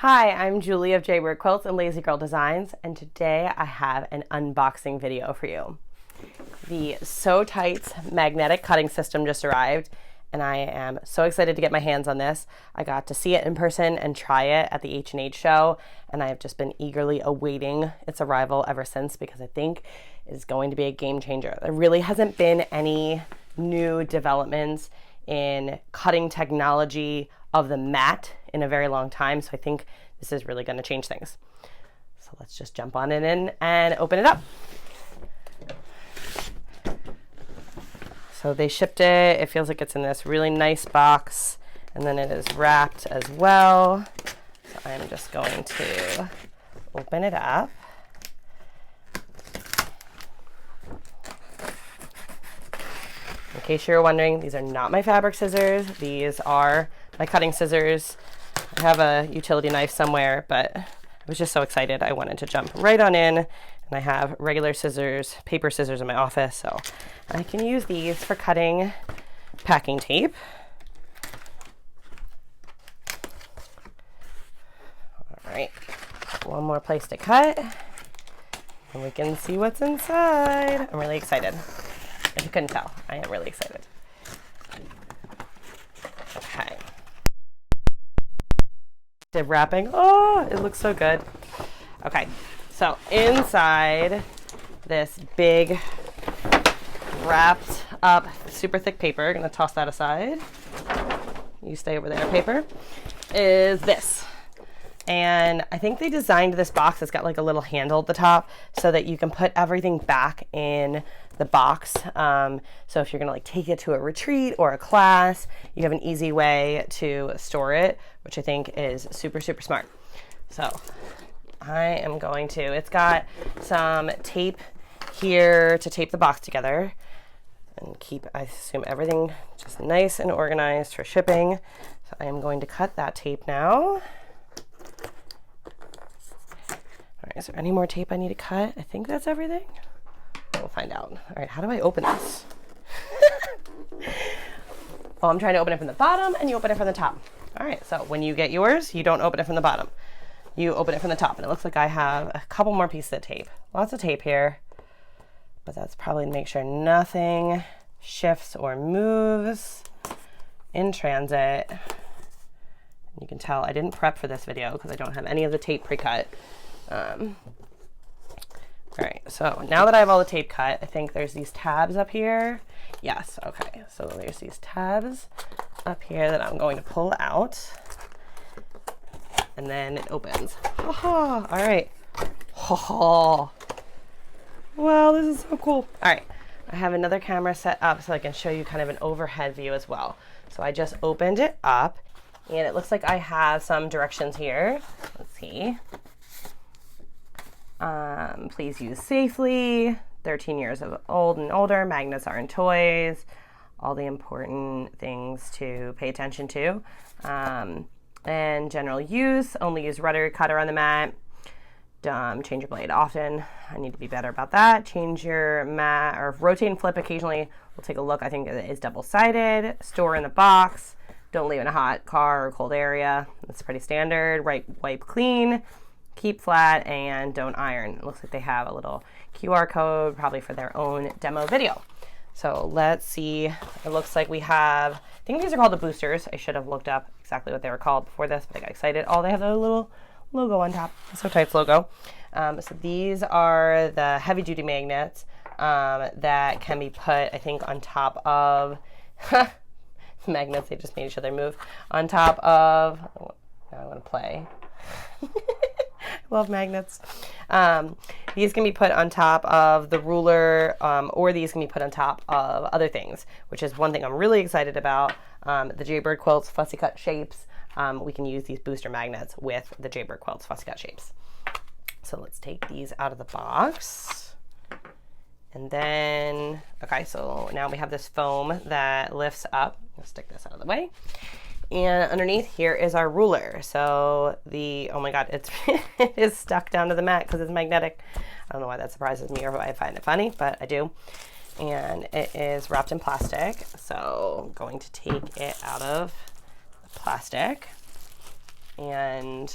Hi, I'm Julie of Jaybird Quilts and Lazy Girl Designs, and today I have an unboxing video for you. The SewTites magnetic cutting system just arrived, and I am so excited to get my hands on this. I got to see it in person and try it at the H&H show, and I have just been eagerly awaiting its arrival ever since because I think it is going to be a game changer. There really hasn't been any new developments in cutting technology of the mat in a very long time, so I think this is really going to change things. So let's just jump on in and open it up. So they shipped it. It feels like it's in this really nice box, and then it is wrapped as well. So I'm just going to open it up. In case you're wondering, these are not my fabric scissors. These are my cutting scissors. I have a utility knife somewhere, but I was just so excited I wanted to jump right on in. And I have regular scissors, paper scissors in my office, so I can use these for cutting packing tape. All right, one more place to cut, and we can see what's inside. I'm really excited. If you couldn't tell, I am really excited. Okay. The wrapping, oh, it looks so good. Okay, so inside this big wrapped up super thick paper, gonna toss that aside. You stay over there, paper, is this. And I think they designed this box. It's got like a little handle at the top so that you can put everything back in the box. So if you're gonna like take it to a retreat or a class, you have an easy way to store it, which I think is super, super smart. So I am going to, it's got some tape here to tape the box together and keep, I assume, everything just nice and organized for shipping. So I am going to cut that tape now. All right, is there any more tape I need to cut? I think that's everything. We'll find out. All right, how do I open this? Well, I'm trying to open it from the bottom and you open it from the top. All right, so when you get yours, you don't open it from the bottom. You open it from the top, and it looks like I have a couple more pieces of tape. Lots of tape here, but that's probably to make sure nothing shifts or moves in transit. You can tell I didn't prep for this video because I don't have any of the tape pre-cut. All right, so now that I have all the tape cut, I think there's these tabs up here. Yes, okay, so there's these tabs up here that I'm going to pull out, and then it opens. Oh, all right. Oh, wow, this is so cool. All right, I have another camera set up so I can show you kind of an overhead view as well. So I just opened it up, and it looks like I have some directions here. Let's see. Please use safely, 13 years of old and older, magnets aren't toys, all the important things to pay attention to. And general use, only use rotary cutter on the mat. Change your blade often. I need to be better about that. Change your mat or rotate and flip occasionally. We'll take a look. I think it is double-sided. Store in the box. Don't leave in a hot car or cold area. That's pretty standard. Wipe clean. Keep flat and don't iron. It looks like they have a little QR code probably for their own demo video. So let's see. It looks like we have, I think these are called the boosters. I should have looked up exactly what they were called before this, but I got excited. Oh, they have a little logo on top, SewTites logo. So these are the heavy duty magnets that can be put, I think, on top of magnets. They just made each other move on top of, now I want to play. Love magnets. These can be put on top of the ruler, or these can be put on top of other things, which is one thing I'm really excited about. The Jaybird Quilts Fussy Cut Shapes. We can use these booster magnets with the Jaybird Quilts Fussy Cut Shapes. So let's take these out of the box. And then, okay, so now we have this foam that lifts up. Let's stick this out of the way. And underneath here is our ruler. So oh my God, it is stuck down to the mat because it's magnetic. I don't know why that surprises me or why I find it funny, but I do. And it is wrapped in plastic. So I'm going to take it out of the plastic. And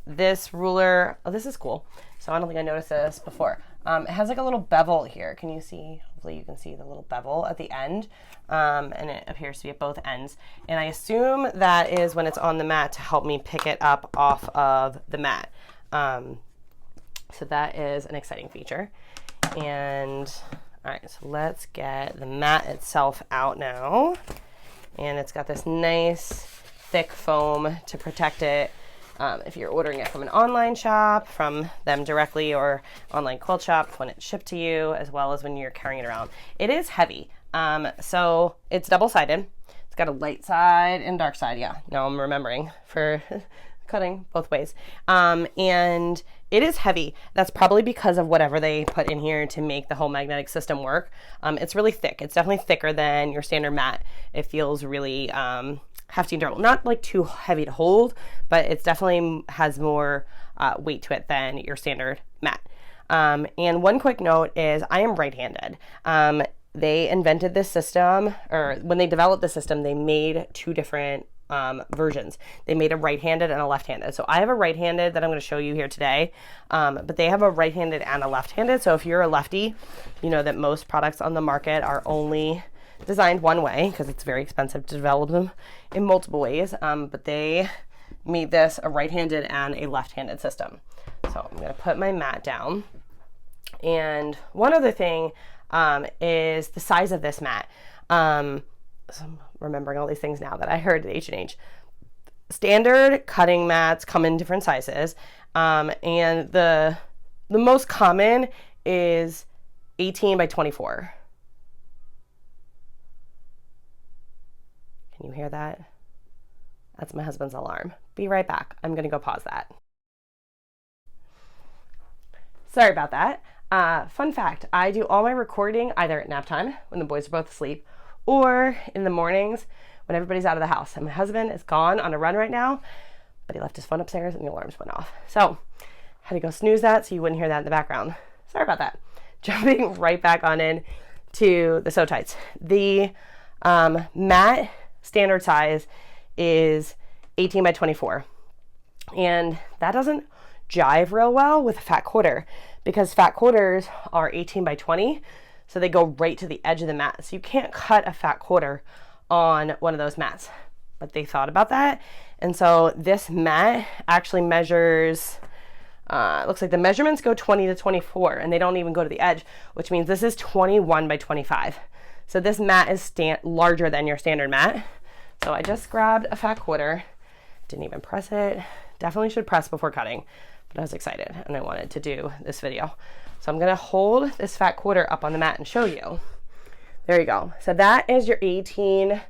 This ruler, oh, this is cool. So I don't think I noticed this before. It has like a little bevel here. Can you see? Hopefully you can see the little bevel at the end. And it appears to be at both ends. And I assume that is when it's on the mat to help me pick it up off of the mat. So that is an exciting feature. And all right, so let's get the mat itself out now. And it's got this nice thick foam to protect it. If you're ordering it from an online shop, from them directly, or online quilt shop when it's shipped to you, as well as when you're carrying it around. It is heavy. So it's double-sided. It's got a light side and dark side. Yeah, now I'm remembering for cutting both ways. And it is heavy. That's probably because of whatever they put in here to make the whole magnetic system work. It's really thick. It's definitely thicker than your standard mat. It feels really hefty and durable. Not like too heavy to hold, but it definitely has more weight to it than your standard mat. And one quick note is I am right-handed. They invented this system, or when they developed the system, they made two different versions. They made a right-handed and a left-handed. So I have a right-handed that I'm going to show you here today, but they have a right-handed and a left-handed. So if you're a lefty, you know that most products on the market are only designed one way because it's very expensive to develop them in multiple ways. But they made this a right-handed and a left-handed system. So I'm going to put my mat down. And one other thing is the size of this mat. So I'm remembering all these things now that I heard at H&H. Standard cutting mats come in different sizes, and the most common is 18 by 24. Can you hear that? That's my husband's alarm. Be right back. I'm going to go pause that. Sorry about that. Fun fact, I do all my recording either at nap time when the boys are both asleep, or in the mornings when everybody's out of the house. And my husband is gone on a run right now, but he left his phone upstairs and the alarms went off. So I had to go snooze that so you wouldn't hear that in the background. Sorry about that. Jumping right back on in to the SewTites. The mat standard size is 18 by 24. And that doesn't jive real well with a fat quarter because fat quarters are 18 by 20. So they go right to the edge of the mat. So you can't cut a fat quarter on one of those mats. But they thought about that. And so this mat actually measures, looks like the measurements go 20 to 24 and they don't even go to the edge, which means this is 21 by 25. So this mat is larger than your standard mat. So I just grabbed a fat quarter, didn't even press it. Definitely should press before cutting, but I was excited and I wanted to do this video. So I'm gonna hold this fat quarter up on the mat and show you. There you go. So that is your 18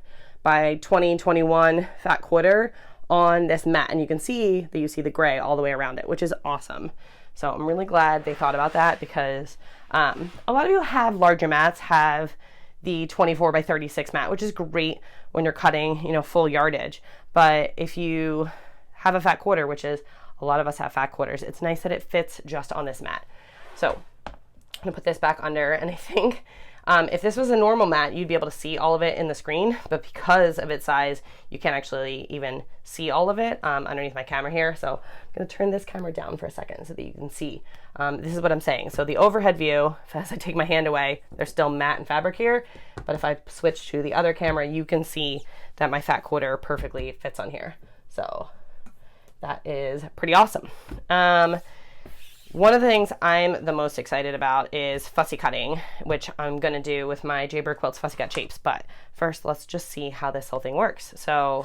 by 20, 21 fat quarter on this mat. And you can see that you see the gray all the way around it, which is awesome. So I'm really glad they thought about that because a lot of you have larger mats, have the 24 by 36 mat, which is great when you're cutting, you know, full yardage. But if you have a fat quarter, which is a lot of us have fat quarters, it's nice that it fits just on this mat. So I'm gonna put this back under, and I think if this was a normal mat, you'd be able to see all of it in the screen, but because of its size, you can't actually even see all of it underneath my camera here. So I'm gonna turn this camera down for a second so that you can see. This is what I'm saying. So the overhead view, as I take my hand away, there's still mat and fabric here, but if I switch to the other camera, you can see that my fat quarter perfectly fits on here. So that is pretty awesome. One of the things I'm the most excited about is fussy cutting, which I'm going to do with my Jaybird Quilts Fussy Cut Shapes. But first, let's just see how this whole thing works. So,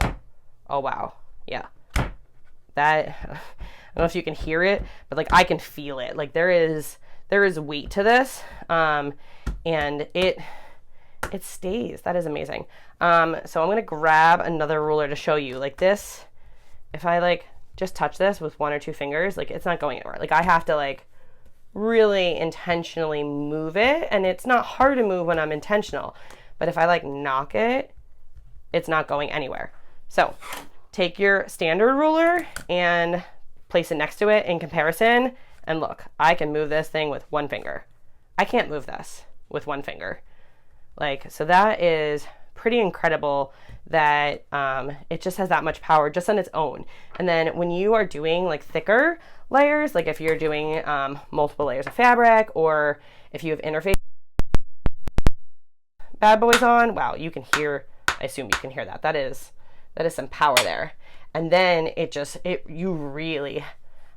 oh wow, yeah. That, I don't know if you can hear it, but like I can feel it. Like there is weight to this, and it stays. That is amazing. So I'm going to grab another ruler to show you. Like this, if I like just touch this with one or two fingers, like it's not going anywhere. Like I have to like really intentionally move it, and it's not hard to move when I'm intentional, but if I like knock it, it's not going anywhere. So take your standard ruler and place it next to it in comparison, and look, I can move this thing with one finger. I can't move this with one finger. Like, so that is pretty incredible that it just has that much power just on its own. And then when you are doing like thicker layers, like if you're doing multiple layers of fabric, or if you have interface bad boys on, wow, you can hear, I assume you can hear that. That is some power there. And then you really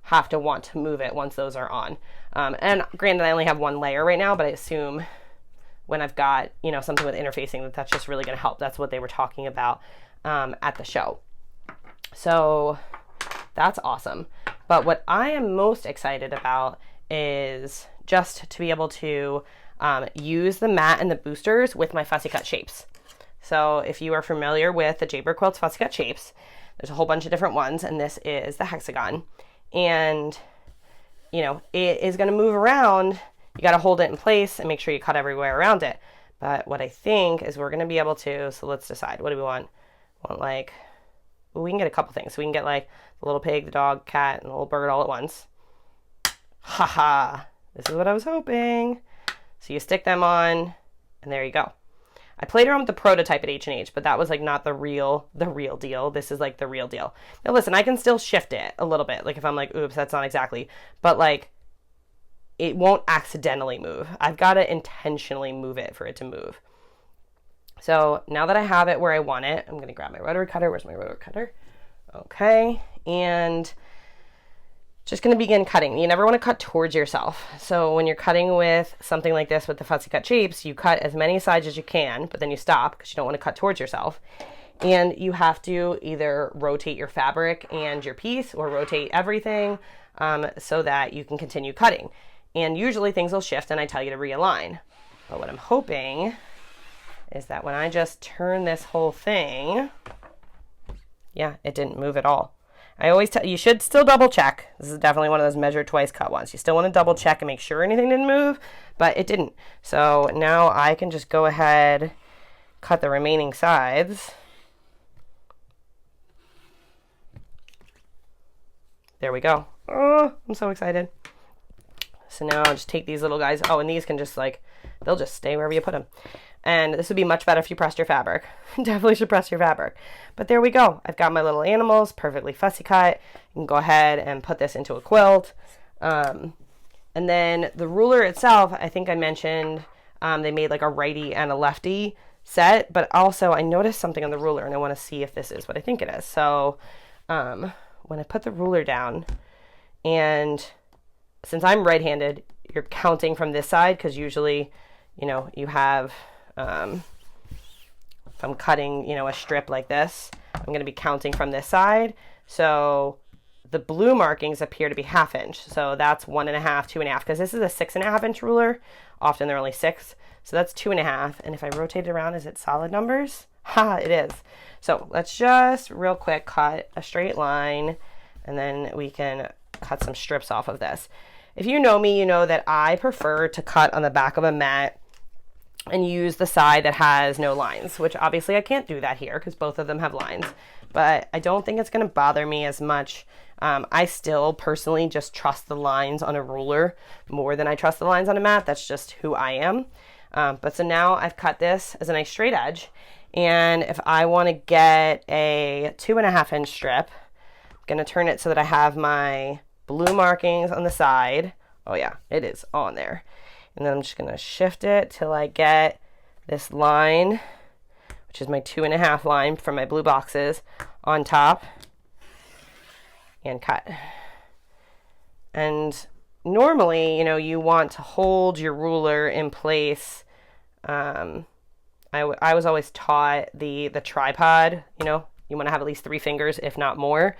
have to want to move it once those are on. And granted, I only have one layer right now, but I assume when I've got, you know, something with interfacing, that's just really going to help. That's what they were talking about at the show. So that's awesome. But what I am most excited about is just to be able to use the mat and the boosters with my fussy cut shapes. So if you are familiar with the Jaybird Quilts fussy cut shapes, there's a whole bunch of different ones, and this is the hexagon. And, you know, it is going to move around. You got to hold it in place and make sure you cut everywhere around it. But what I think is we're going to be able to, so let's decide. What do we want? Like, well, we can get a couple things. So we can get like the little pig, the dog, cat, and the little bird all at once. Haha, this is what I was hoping. So you stick them on, and there you go. I played around with the prototype at H&H, but that was like not the real deal. This is like the real deal. Now listen, I can still shift it a little bit. Like if I'm like, oops, that's not exactly, but like it won't accidentally move. I've got to intentionally move it for it to move. So now that I have it where I want it, I'm going to grab my rotary cutter. Where's my rotary cutter? Okay. And just going to begin cutting. You never want to cut towards yourself. So when you're cutting with something like this with the fussy cut shapes, you cut as many sides as you can, but then you stop because you don't want to cut towards yourself. And you have to either rotate your fabric and your piece, or rotate everything so that you can continue cutting. And usually things will shift and I tell you to realign. But what I'm hoping is that when I just turn this whole thing, yeah, it didn't move at all. I always tell you, should still double check. This is definitely one of those measure twice cut ones. You still want to double check and make sure anything didn't move, but it didn't. So now I can just go ahead, cut the remaining sides. There we go. Oh, I'm so excited. So now I'll just take these little guys. Oh, and these can just like, they'll just stay wherever you put them. And this would be much better if you pressed your fabric. Definitely should press your fabric. But there we go. I've got my little animals perfectly fussy cut. You can go ahead and put this into a quilt. And then the ruler itself, I think I mentioned they made like a righty and a lefty set. But also I noticed something on the ruler and I want to see if this is what I think it is. So when I put the ruler down, and since I'm right-handed, you're counting from this side because usually, you know, you have... if I'm cutting, you know, a strip like this, I'm going to be counting from this side. So the blue markings appear to be 1/2 inch. So that's 1.5, 2.5, because this is a 6.5 inch ruler. Often they're only 6. So that's 2.5. And if I rotate it around, is it solid numbers? Ha, it is. So let's just real quick cut a straight line, and then we can cut some strips off of this. If you know me, you know that I prefer to cut on the back of a mat and use the side that has no lines, which obviously I can't do that here because both of them have lines, but I don't think it's going to bother me as much. I still personally just trust the lines on a ruler more than I trust the lines on a mat. That's just who I am. But so now I've cut this as a nice straight edge, and if I want to get a 2.5 inch strip, I'm going to turn it so that I have my blue markings on the side. Oh yeah, it is on there. And then I'm just going to shift it till I get this line, which is my 2.5 line from my blue boxes, on top, and cut. And normally, you know, you want to hold your ruler in place. I was always taught the tripod, you know, you want to have at least 3 fingers, if not more,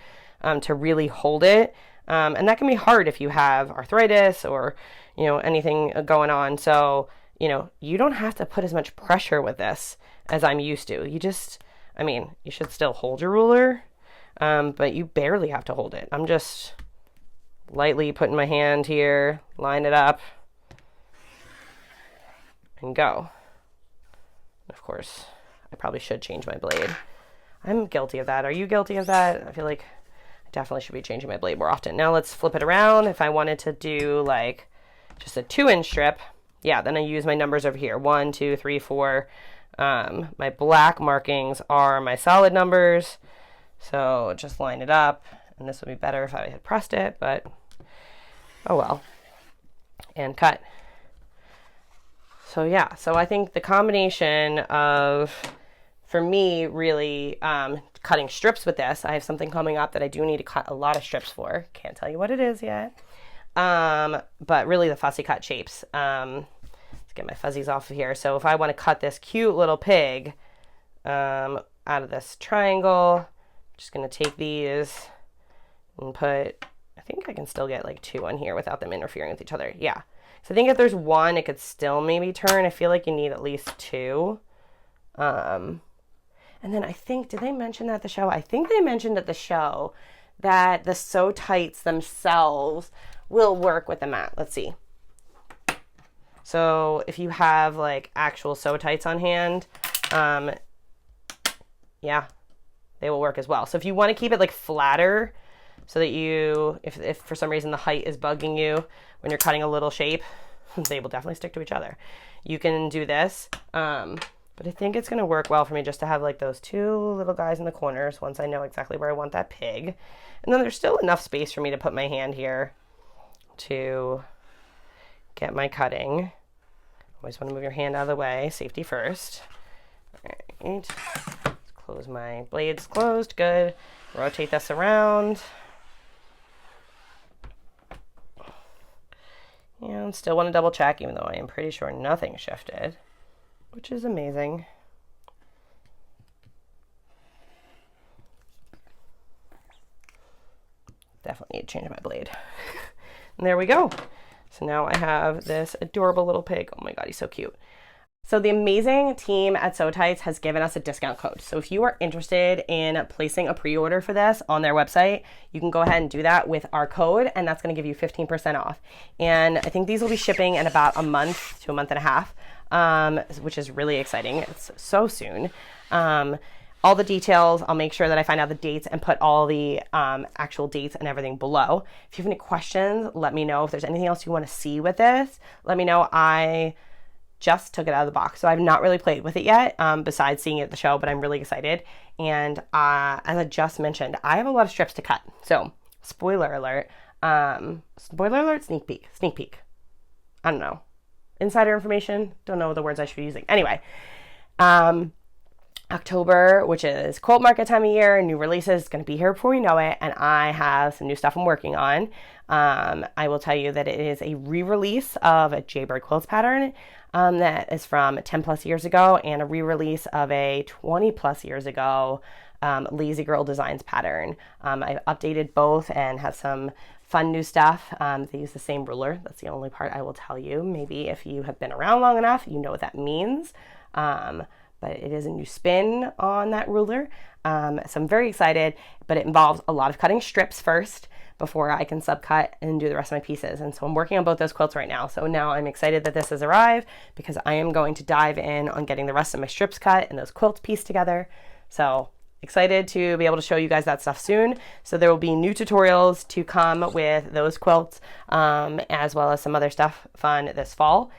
to really hold it. And that can be hard if you have arthritis or, you know, anything going on. So, you know, you don't have to put as much pressure with this as I'm used to. You just, I mean, you should still hold your ruler, but you barely have to hold it. I'm just lightly putting my hand here, line it up, and go. Of course, I probably should change my blade. I'm guilty of that. Are you guilty of that? I feel like I definitely should be changing my blade more often. Now let's flip it around. If I wanted to do like just a 2 inch strip, yeah, then I use my numbers over here. 1, 2, 3, 4. My black markings are my solid numbers, so just line it up, and this would be better if I had pressed it, but oh well. And cut. So yeah, so I think the combination of, for me, really cutting strips with this, I have something coming up that I do need to cut a lot of strips for. Can't tell you what it is yet. But really the fussy cut shapes. Let's get my fuzzies off of here. So if I want to cut this cute little pig out of this triangle, I'm just going to take these and put, I think I can still get like 2 on here without them interfering with each other. Yeah. So I think if there's 1, it could still maybe turn. I feel like you need at least 2. And then I think, did they mention that at the show? I think they mentioned at the show that the SewTites themselves will work with the mat. Let's see. So if you have like actual SewTites on hand, yeah, they will work as well. So if you want to keep it like flatter, so that you, if for some reason the height is bugging you when you're cutting a little shape, they will definitely stick to each other. You can do this, but I think it's going to work well for me just to have like those 2 little guys in the corners once I know exactly where I want that pig. And then there's still enough space for me to put my hand here to get my cutting. Always want to move your hand out of the way, safety first. All right, let's close my blades closed, good. Rotate this around. And still want to double check, even though I am pretty sure nothing shifted, which is amazing. Definitely need to change my blade. And there we go. So now I have this adorable little pig. Oh my God, he's so cute. So the amazing team at SewTites has given us a discount code. So if you are interested in placing a pre-order for this on their website, you can go ahead and do that with our code, and that's going to give you 15% off. And I think these will be shipping in about a month to a month and a half, which is really exciting. It's so soon. All the details, I'll make sure that I find out the dates and put all the actual dates and everything below. If you have any questions, let me know. If there's anything else you want to see with this, let me know. I just took it out of the box, so I've not really played with it yet, besides seeing it at the show, but I'm really excited. And as I just mentioned, I have a lot of strips to cut. So spoiler alert, sneak peek. I don't know. Insider information, don't know the words I should be using. Anyway, October, which is quilt market time of year, new releases, is going to be here before we know it, and I have some new stuff I'm working on. I will tell you that it is a re-release of a Jaybird quilts pattern that is from 10 plus years ago, and a re-release of a 20 plus years ago Lazy Girl Designs pattern. I've updated both and have some fun new stuff. They use the same ruler. That's the only part I will tell you. Maybe if you have been around long enough, you know what that means. But it is a new spin on that ruler. So I'm very excited, but it involves a lot of cutting strips first before I can subcut and do the rest of my pieces. And so I'm working on both those quilts right now. So now I'm excited that this has arrived, because I am going to dive in on getting the rest of my strips cut and those quilts pieced together. So excited to be able to show you guys that stuff soon. So there will be new tutorials to come with those quilts, as well as some other stuff fun this fall.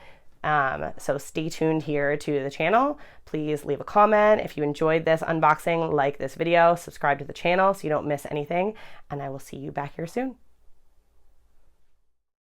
So stay tuned here to the channel. Please leave a comment. If you enjoyed this unboxing, like this video, subscribe to the channel so you don't miss anything, and I will see you back here soon.